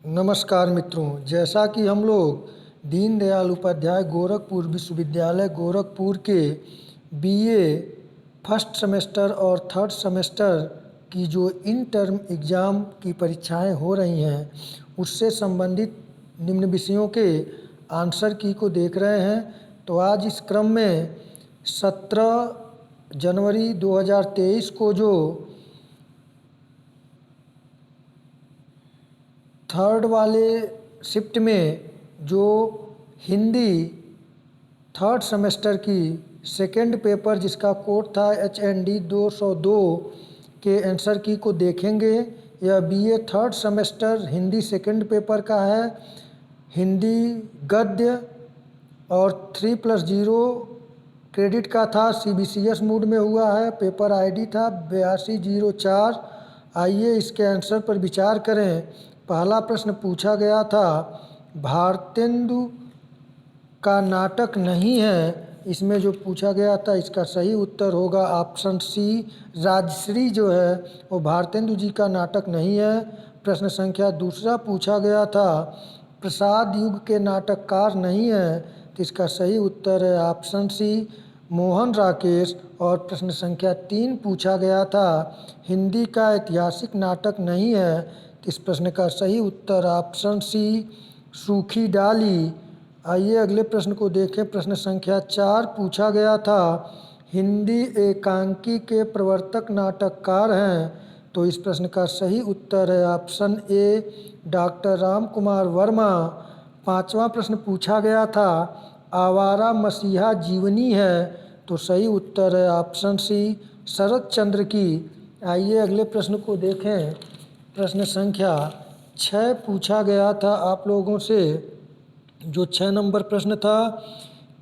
नमस्कार मित्रों, जैसा कि हम लोग दीनदयाल उपाध्याय गोरखपुर विश्वविद्यालय गोरखपुर के बीए फर्स्ट सेमेस्टर और थर्ड सेमेस्टर की जो इन टर्म एग्ज़ाम की परीक्षाएं हो रही हैं उससे संबंधित निम्न विषयों के आंसर की को देख रहे हैं। तो आज इस क्रम में 17 जनवरी 2023 को जो थर्ड वाले शिफ्ट में जो हिंदी थर्ड सेमेस्टर की सेकेंड पेपर जिसका कोड था HND 202 के आंसर की को देखेंगे। यह BA third semester Hindi second paper का है। हिंदी गद्य और 3+0 क्रेडिट का था। CBCS मूड में हुआ है। पेपर ID था 8204। आइए इसके आंसर पर विचार करें। पहला प्रश्न पूछा गया था, भारतेंदु का नाटक नहीं है। इसमें जो पूछा गया था इसका सही उत्तर होगा ऑप्शन सी, राजश्री जो है वो भारतेंदु जी का नाटक नहीं है। प्रश्न संख्या दूसरा पूछा गया था, प्रसाद युग के नाटककार नहीं है। तो इसका सही उत्तर है ऑप्शन सी, मोहन राकेश। और प्रश्न संख्या 3 पूछा गया था, हिंदी का ऐतिहासिक नाटक नहीं है। तो इस प्रश्न का सही उत्तर ऑप्शन सी, सूखी डाली। आइए अगले प्रश्न को देखें। प्रश्न संख्या 4 पूछा गया था, हिंदी एकांकी के प्रवर्तक नाटककार हैं। तो इस प्रश्न का सही उत्तर है option A, doctor Ram Kumar Verma. पांचवा प्रश्न पूछा गया था, आवारा मसीहा जीवनी है। तो सही उत्तर है ऑप्शन सी, शरद चंद्र की। आइए अगले प्रश्न को देखें। प्रश्न संख्या 6 पूछा गया था आप लोगों से। जो 6 नंबर प्रश्न था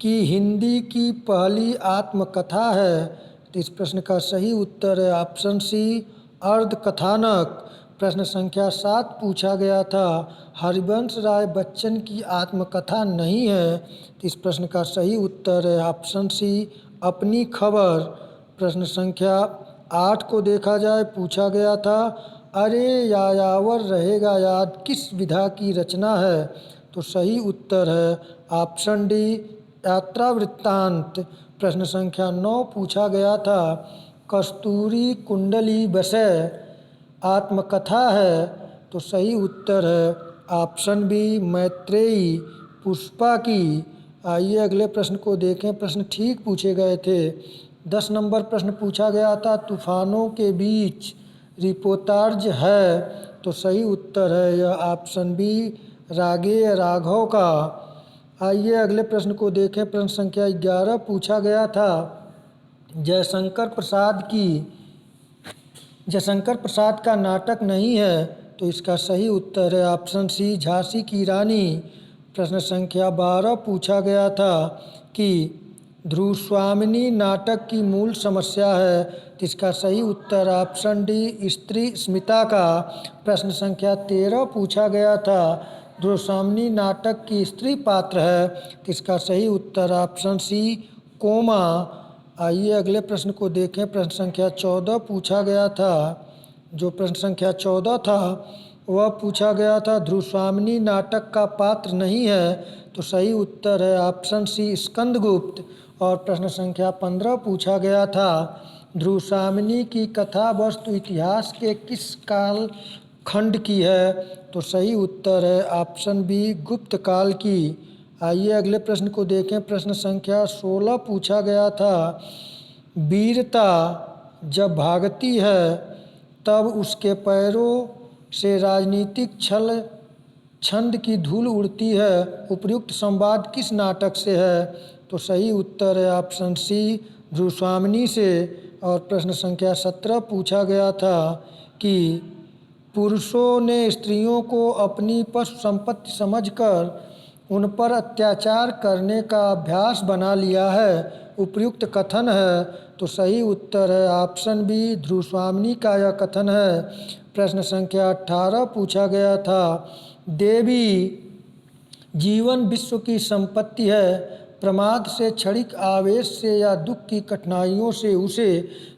कि हिंदी की पहली आत्मकथा है। तो इस प्रश्न का सही उत्तर है ऑप्शन सी, अर्धकथानक। प्रश्न संख्या 7 पूछा गया था, हरिवंश राय बच्चन की आत्मकथा नहीं है। तो इस प्रश्न का सही उत्तर है ऑप्शन सी, अपनी खबर। प्रश्न संख्या 8 को देखा जाए, पूछा गया था, अरे यायावर रहेगा याद किस विधा की रचना है। तो सही उत्तर है ऑप्शन डी, यात्रा वृत्तांत। प्रश्न संख्या 9 पूछा गया था, कस्तूरी कुंडली बसय आत्मकथा है। तो सही उत्तर है ऑप्शन बी, मैत्रेयी पुष्पा की। आइए अगले प्रश्न को देखें। प्रश्न ठीक पूछे गए थे। 10 नंबर प्रश्न पूछा गया था, तूफानों के बीच रिपोर्ताज है। तो सही उत्तर है यह ऑप्शन बी, रागेय राघव का। आइए अगले प्रश्न को देखें। प्रश्न संख्या 11 पूछा गया था, जयशंकर प्रसाद का नाटक नहीं है। तो इसका सही उत्तर है ऑप्शन सी, झांसी की रानी। प्रश्न संख्या 12 पूछा गया था कि ध्रुवस्वामिनी नाटक की मूल समस्या है। तो इसका सही उत्तर ऑप्शन डी, स्त्री स्मिता का। प्रश्न संख्या 13 पूछा गया था, ध्रुवस्वामिनी नाटक की स्त्री पात्र है। तो इसका सही उत्तर ऑप्शन सी, कोमा। आइए अगले प्रश्न को देखें। प्रश्न संख्या 14 पूछा गया था। जो प्रश्न संख्या 14 था वह पूछा गया था, ध्रुवस्वामिनी नाटक का पात्र नहीं है। तो सही उत्तर है ऑप्शन सी, स्कंदगुप्त। और प्रश्न संख्या 15 पूछा गया था, ध्रुवस्वामिनी की कथा वस्तु इतिहास के किस काल खंड की है। तो सही उत्तर है ऑप्शन बी, गुप्त काल की। आइए अगले प्रश्न को देखें। प्रश्न संख्या 16 पूछा गया था, वीरता जब भागती है तब उसके पैरों से राजनीतिक छल छंद की धूल उड़ती है। उपयुक्त संवाद किस नाटक से है। तो सही उत्तर है ऑप्शन सी, ध्रुवस्वामिनी से। और प्रश्न संख्या 17 पूछा गया था कि पुरुषों ने स्त्रियों को अपनी पशु संपत्ति समझकर उन पर अत्याचार करने का अभ्यास बना लिया है। उपयुक्त कथन है। तो सही उत्तर है ऑप्शन बी, ध्रुवस्वामिनी का यह कथन है। प्रश्न संख्या 18 पूछा गया था, देवी जीवन विश्व की संपत्ति है, प्रमाद से, क्षणिक आवेश से या दुख की कठिनाइयों से उसे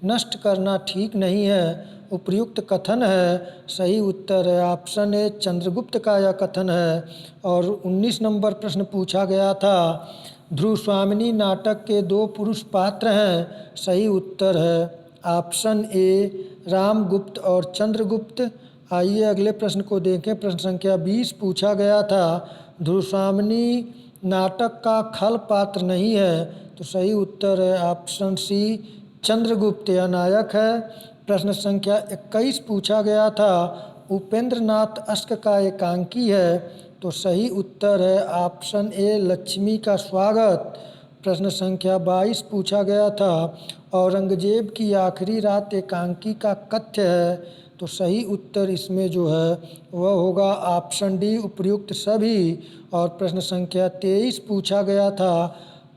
नष्ट करना ठीक नहीं है। उपयुक्त कथन है? सही उत्तर है ऑप्शन ए चंद्रगुप्त का यह कथन है। और 19 नंबर प्रश्न पूछा गया था, ध्रुव स्वामिनी नाटक के 2 पुरुष पात्र हैं। सही उत्तर है ऑप्शन ए रामगुप्त और चंद्रगुप्त। आइए अगले प्रश्न को देखें। प्रश्न संख्या 20 पूछा गया था, ध्रुव स्वामिनी नाटक का खल पात्र नहीं है। तो सही उत्तर है ऑप्शन सी चंद्रगुप्त, यह नायक है। प्रश्न संख्या 21 पूछा गया था, उपेंद्र नाथ अश्क का एकांकी है। तो सही उत्तर है ऑप्शन ए लक्ष्मी का स्वागत। प्रश्न संख्या 22 पूछा गया था, औरंगजेब की आखिरी रात एकांकी का कथ्य है। तो सही उत्तर इसमें जो है वह होगा ऑप्शन डी उपर्युक्त सभी। और प्रश्न संख्या 23 पूछा गया था,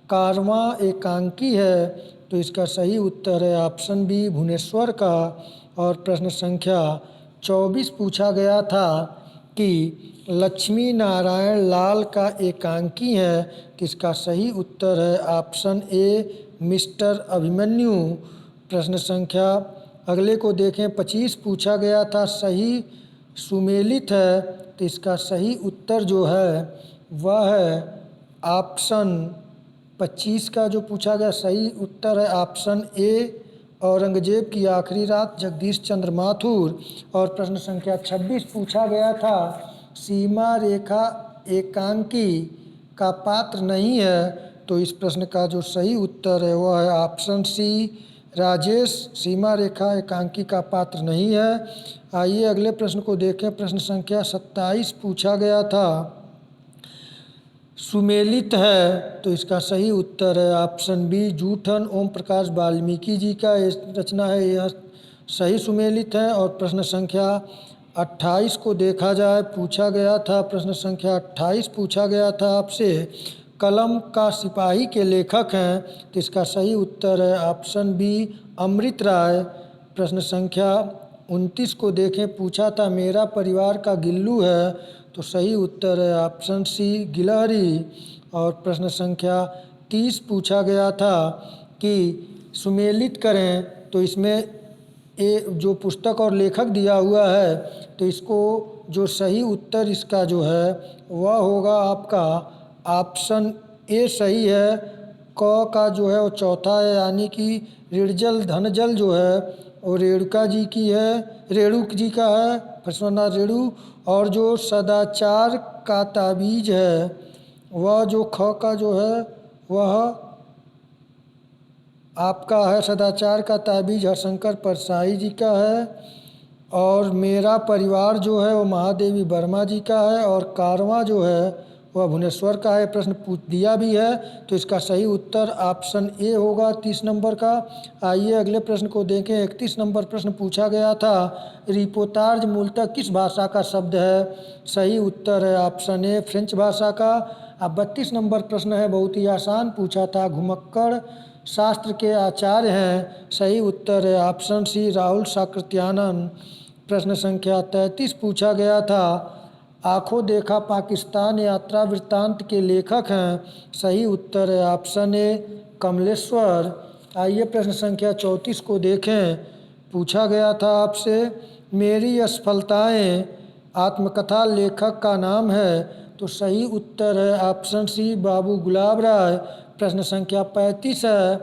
कारवां एकांकी है। तो इसका सही उत्तर है ऑप्शन बी भुवनेश्वर का। और प्रश्न संख्या 24 पूछा गया था कि लक्ष्मी नारायण लाल का एकांकी है। तो इसका सही उत्तर है ऑप्शन ए मिस्टर अभिमन्यु। प्रश्न संख्या अगले को देखें। 25 पूछा गया था, सही सुमेलित है। तो इसका सही उत्तर जो है वह है ऑप्शन 25 का जो पूछा गया सही उत्तर है ऑप्शन ए औरंगजेब की आखिरी रात, जगदीश चंद्र माथुर। और प्रश्न संख्या 26 पूछा गया था, सीमा रेखा एकांकी का पात्र नहीं है। तो इस प्रश्न का जो सही उत्तर है वह है ऑप्शन सी राजेश, सीमा रेखा एकांकी का पात्र नहीं है। आइए अगले प्रश्न को देखें। प्रश्न संख्या 27 पूछा गया था, सुमेलित है। तो इसका सही उत्तर है ऑप्शन बी जूठन ओम प्रकाश वाल्मीकि जी का रचना है, यह सही सुमेलित है। और प्रश्न संख्या 28 को देखा जाए, पूछा गया था प्रश्न संख्या 28 पूछा गया था आपसे, कलम का सिपाही के लेखक हैं। तो इसका सही उत्तर है ऑप्शन बी अमृत राय। प्रश्न संख्या 29 को देखें, पूछा था मेरा परिवार का गिल्लू है। तो सही उत्तर है ऑप्शन सी गिलहरी। और प्रश्न संख्या 30 पूछा गया था कि सुमेलित करें। तो इसमें जो पुस्तक और लेखक दिया हुआ है, तो इसको जो सही उत्तर इसका जो है वह होगा आपका ऑप्शन ए सही है। क का जो है वो चौथा है, यानी कि ऋणजल धनजल जो है वो रेणुका जी की है, रेणुक जी का है, फसवनाथ रेणु। और जो सदाचार का ताबीज है वह जो ख का जो है वह आपका है, सदाचार का ताबीज हरशंकर परसाई जी का है। और मेरा परिवार जो है वो महादेवी वर्मा जी का है। और कारवां जो है वह भुवनेश्वर का है। प्रश्न पूछ दिया भी है, तो इसका सही उत्तर ऑप्शन ए होगा 30 नंबर का। आइए अगले प्रश्न को देखें। 31 नंबर प्रश्न पूछा गया था, रिपोर्टाज मूलतः किस भाषा का शब्द है? सही उत्तर है ऑप्शन ए फ्रेंच भाषा का। अब 32 नंबर प्रश्न है, बहुत ही आसान पूछा था, घुमक्कड़ शास्त्र के आचार्य हैं। सही उत्तर है ऑप्शन सी राहुल साकृत्यानन। प्रश्न संख्या 33 पूछा गया था, आंखों देखा पाकिस्तान यात्रा वृत्तांत के लेखक हैं। सही उत्तर है ऑप्शन ए कमलेश्वर। आइए प्रश्न संख्या 34 को देखें। पूछा गया था आपसे, मेरी असफलताएं आत्मकथा लेखक का नाम है। तो सही उत्तर है ऑप्शन सी बाबू गुलाब राय। प्रश्न संख्या 35 है,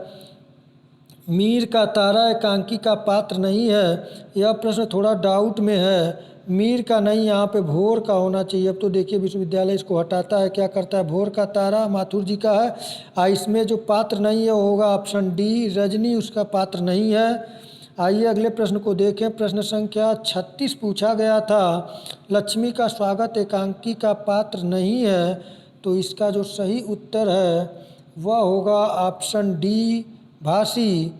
मीर का तारा एकांकी का पात्र नहीं है। यह प्रश्न थोड़ा डाउट में है, मीर का नहीं, यहाँ पे भोर का होना चाहिए। अब तो देखिए विश्वविद्यालय इसको हटाता है, क्या करता है, भोर का तारा माथुर जी का है। इसमें जो पात्र नहीं है वो होगा ऑप्शन डी रजनी, उसका पात्र नहीं है। आइए अगले प्रश्न को देखें। प्रश्न संख्या 36 पूछा गया था, लक्ष्मी का स्वागत एकांकी का पात्र नहीं है। तो इसका जो सही उत्तर है वह होगा ऑप्शन डी भासी।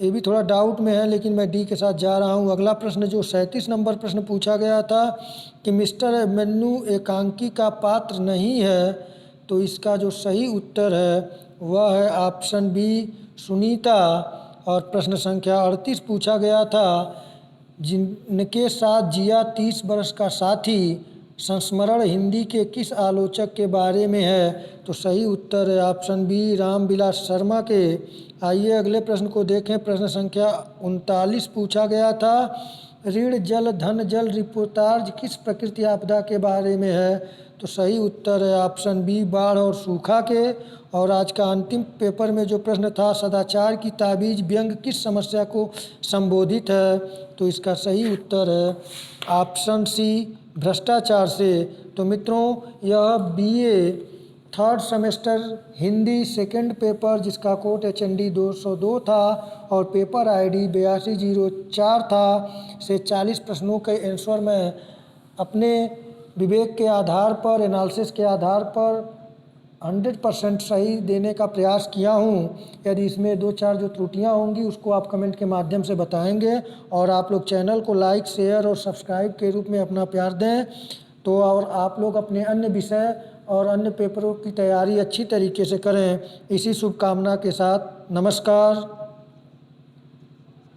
ये भी थोड़ा डाउट में है, लेकिन मैं डी के साथ जा रहा हूँ। अगला प्रश्न जो 37 नंबर प्रश्न पूछा गया था कि मिस्टर अभिमन्यु एकांकी का पात्र नहीं है। तो इसका जो सही उत्तर है वह है ऑप्शन बी सुनीता। और प्रश्न संख्या 38 पूछा गया था, जिनके साथ जिया 30 वर्ष का साथी संस्मरण हिंदी के किस आलोचक के बारे में है? तो सही उत्तर है ऑप्शन बी रामविलास शर्मा के। आइए अगले प्रश्न को देखें। प्रश्न संख्या 39 पूछा गया था, ऋण जल धन जल रिपोर्टाज किस प्रकृति आपदा के बारे में है? तो सही उत्तर है ऑप्शन बी, बाढ़ और सूखा के। और आज का अंतिम पेपर में जो प्रश्न था, सदाचार की ताबीज व्यंग किस समस्या को संबोधित है? तो इसका सही उत्तर है ऑप्शन सी, भ्रष्टाचार से। तो मित्रों, यह BA third semester Hindi second paper जिसका कोड HND 202 था और पेपर ID 8204 था से 40 प्रश्नों के आंसर मैं अपने विवेक के आधार पर, एनालिसिस के आधार पर 100% सही देने का प्रयास किया हूँ। यदि इसमें 2-4 जो त्रुटियाँ होंगी उसको आप कमेंट के माध्यम से बताएंगे। और आप लोग चैनल को लाइक, शेयर और सब्सक्राइब के रूप में अपना प्यार दें। तो और आप लोग अपने अन्य विषय और अन्य पेपरों की तैयारी अच्छी तरीके से करें। इसी शुभकामना के साथ नमस्कार।